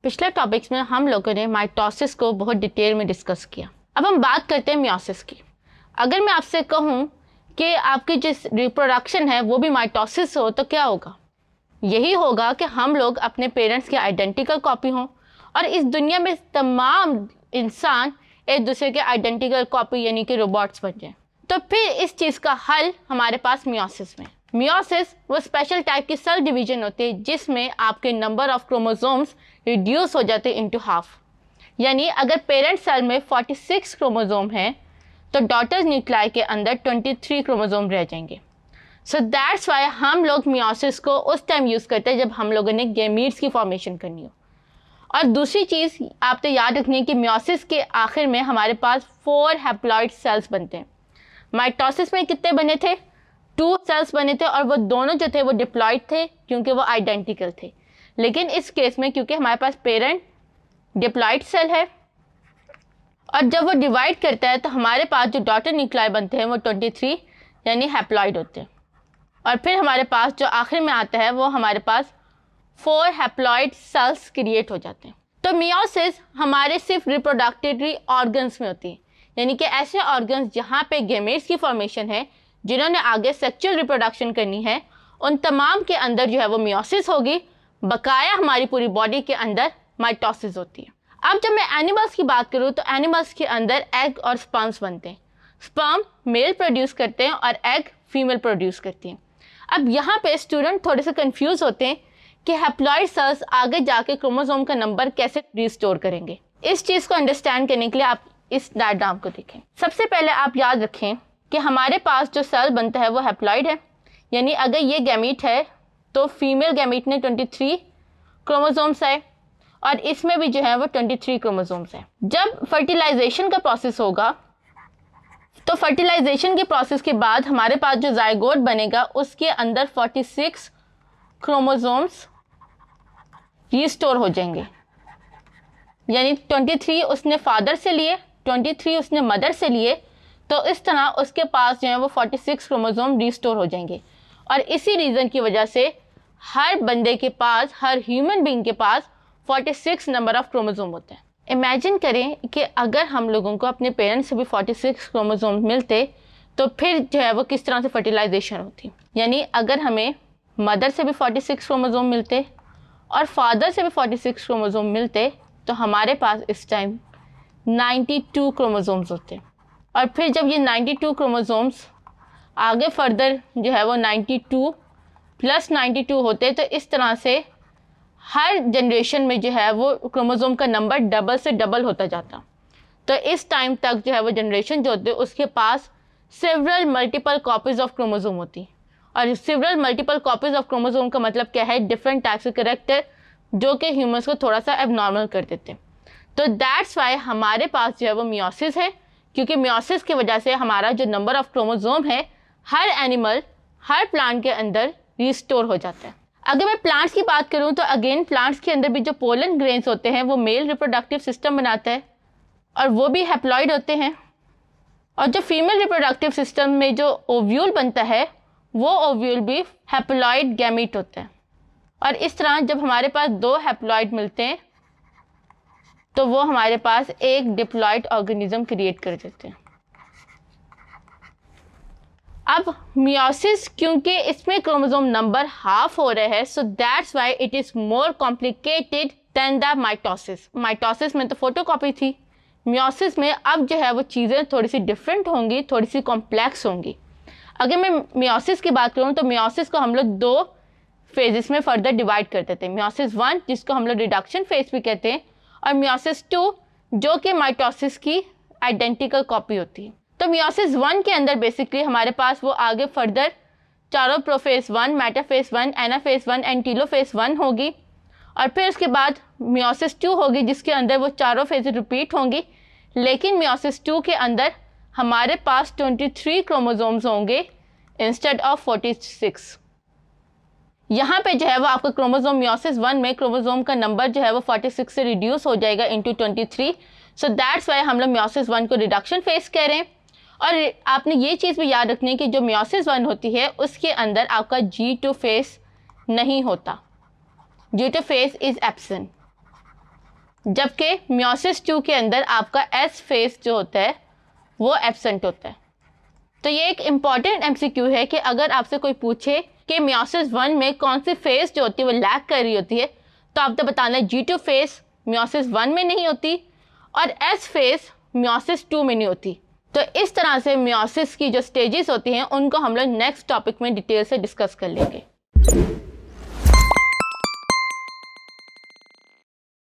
पिछले टॉपिक्स में हम लोगों ने माइटोसिस को बहुत डिटेल में डिस्कस किया। अब हम बात करते हैं मियोसिस की। अगर मैं आपसे कहूँ कि आपकी जिस रिप्रोडक्शन है वो भी माइटोसिस हो तो क्या होगा? यही होगा कि हम लोग अपने पेरेंट्स के आइडेंटिकल कॉपी हों और इस दुनिया में तमाम इंसान एक दूसरे के आइडेंटिकल कॉपी यानी कि रोबोट्स बन जाएं। तो फिर इस चीज़ का हल हमारे पास मियोसिस में। मियोसिस वो स्पेशल टाइप की सेल डिवीजन होती है जिसमें आपके नंबर ऑफ क्रोमोसोम्स रिड्यूस हो जाते हैं इनटू हाफ। यानी अगर पेरेंट सेल में 46 क्रोमोसोम हैं तो डॉटर न्यूक्लियाई के अंदर 23 क्रोमोसोम रह जाएंगे। सो दैट्स वाई हम लोग मियोसिस को उस टाइम यूज़ करते हैं जब हम लोगों ने गैमीट्स की फॉर्मेशन करनी हो। और दूसरी चीज़ आपको याद रखनी है कि मियोसिस के आखिर में हमारे पास 4 हैप्लॉइड सेल्स बनते हैं। माइटोसिस में कितने बने थे? 2 सेल्स बने थे और वो दोनों जो थे वो डिप्लॉइड थे क्योंकि वो आइडेंटिकल थे। लेकिन इस केस में क्योंकि हमारे पास पेरेंट डिप्लॉइड सेल है और जब वो डिवाइड करता है तो हमारे पास जो डॉटर न्यूक्लियाई बनते हैं वो 23 यानी हैप्लॉइड होते हैं। और फिर हमारे पास जो आखिर में आता है वो हमारे पास 4 हैप्लॉइड सेल्स क्रिएट हो जाते हैं। तो मियोसिस हमारे सिर्फ रिप्रोडक्टिवरी ऑर्गन्स में होती है, यानी कि ऐसे ऑर्गन्स जहाँ पे गैमेट्स की फॉर्मेशन है, जिन्होंने आगे सेक्सुअल रिप्रोडक्शन करनी है, उन तमाम के अंदर जो है वो मियोसिस होगी। बकाया हमारी पूरी बॉडी के अंदर माइटोसिस होती है। अब जब मैं एनिमल्स की बात करूँ तो एनिमल्स के अंदर एग और स्पर्म्स बनते हैं। स्पर्म मेल प्रोड्यूस करते हैं और एग फीमेल प्रोड्यूस करती हैं। अब यहाँ पे स्टूडेंट थोड़े से कंफ्यूज होते हैं कि हैप्लॉइड सेल्स आगे जाके क्रोमोसोम का नंबर कैसे रिस्टोर करेंगे। इस चीज़ को अंडरस्टैंड करने के लिए आप इस डायग्राम को देखें। सबसे पहले आप याद रखें कि हमारे पास जो सेल बनता है वो हैप्लॉइड है, यानी अगर ये गैमीट है तो फीमेल गैमीट ने 23 क्रोमोसोम्स है और इसमें भी जो है वो 23 क्रोमोसोम्स है। जब फर्टिलाइजेशन का प्रोसेस होगा तो फर्टिलाइजेशन के प्रोसेस के बाद हमारे पास जो जायगोट बनेगा उसके अंदर 46 क्रोमोसोम्स रिस्टोर हो जाएंगे। यानी 23 उसने फादर से लिए, 23 उसने मदर से लिए, तो इस तरह उसके पास जो है वो 46 क्रोमोसोम रिस्टोर हो जाएंगे। और इसी रीज़न की वजह से हर बंदे के पास, हर ह्यूमन बीइंग के पास 46 नंबर ऑफ क्रोमोसोम होते हैं। इमेजिन करें कि अगर हम लोगों को अपने पेरेंट्स से भी 46 क्रोमोसोम मिलते तो फिर जो है वो किस तरह से फर्टिलाइजेशन होती। यानी अगर हमें मदर से भी 46 क्रोमोसोम मिलते और फादर से भी 46 क्रोमोसोम मिलते तो हमारे पास इस टाइम 92 क्रोमोसोम्स होते। और फिर जब ये 92 क्रोमोसोम्स आगे फर्दर जो है वो 92 + 92 होते तो इस तरह से हर जनरेशन में जो है वो क्रोमोसोम का नंबर डबल से डबल होता जाता। तो इस टाइम तक जो है वो जनरेशन जो होती है उसके पास several multiple copies of chromosome होती। और several multiple copies of chromosome का मतलब क्या है? डिफरेंट टाइप्स के कैरेक्टर जो कि ह्यूमंस को थोड़ा सा एबनॉर्मल कर देते हैं। तो दैट्स वाई हमारे पास जो है वो मियोसिस है, क्योंकि मियोसिस की वजह से हमारा जो नंबर ऑफ क्रोमोसोम है हर एनिमल, हर प्लांट के अंदर रिस्टोर हो जाता है। अगर मैं प्लांट्स की बात करूं तो अगेन प्लांट्स के अंदर भी जो पोलन ग्रेन्स होते हैं वो मेल रिप्रोडक्टिव सिस्टम बनाता है और वो भी हैप्लॉइड होते हैं। और जो फीमेल रिप्रोडक्टिव सिस्टम में जो ओव्यूल बनता है वो ओव्यूल भी हैप्लॉइड गैमीट होते हैं। और इस तरह जब हमारे पास 2 हैप्लॉइड मिलते हैं तो वो हमारे पास एक डिप्लॉइड ऑर्गेनिज्म क्रिएट कर देते हैं। अब मियोसिस क्योंकि इसमें क्रोमोसोम नंबर हाफ हो रहा है, so that's why it is more complicated than the mitosis. Mitosis में तो फोटोकॉपी थी, मियोसिस में अब जो है वो चीज़ें थोड़ी सी डिफरेंट होंगी, थोड़ी सी कॉम्प्लेक्स होंगी। अगर मैं मियोसिस की बात करूँ तो मियोसिस को हम लोग 2 फेजेस में फर्दर डिवाइड करते थे। मियोसिस 1 जिसको हम लोग रिडक्शन फेज भी कहते हैं और मियोसिस 2 जो कि माइटोसिस की आइडेंटिकल कॉपी होती है। तो मियोसिस 1 के अंदर बेसिकली हमारे पास वो आगे फर्दर चारों prophase 1, metaphase 1, anaphase 1 and telophase 1 होगी। और फिर उसके बाद मियोसिस 2 होगी जिसके अंदर वो चारों फेज रिपीट होंगी, लेकिन मियोसिस 2 के अंदर हमारे पास 23 क्रोमोसोम्स होंगे इंस्टेड ऑफ 46। यहाँ पे जो है वो आपका क्रोमोसोम मियोसिस 1 में क्रोमोसोम का नंबर जो है वो 46 से रिड्यूस हो जाएगा इनटू 23। सो दैट्स वाई हम लोग मियोसिस 1 को रिडक्शन फेज कह रहे हैं। और आपने ये चीज़ भी याद रखनी है कि जो मियोसिस 1 होती है उसके अंदर आपका G2 फेज नहीं होता, G2 फेज इज़ एब्सेंट। जबकि मियोसिस 2 के अंदर आपका एस फेज जो होता है वो एब्सेंट होता है। तो ये एक इम्पॉर्टेंट एमसीक्यू है कि अगर आपसे कोई पूछे कि मियोसिस 1 में कौन सी फेज जो होती है वो लैग कर रही होती है, तो आपको बताना है G2 फेज मियोसिस 1 में नहीं होती और S फेज मियोसिस 2 में नहीं होती। तो इस तरह से मियोसिस की जो स्टेजेस होती हैं उनको हम लोग नेक्स्ट टॉपिक में डिटेल से डिस्कस कर लेंगे।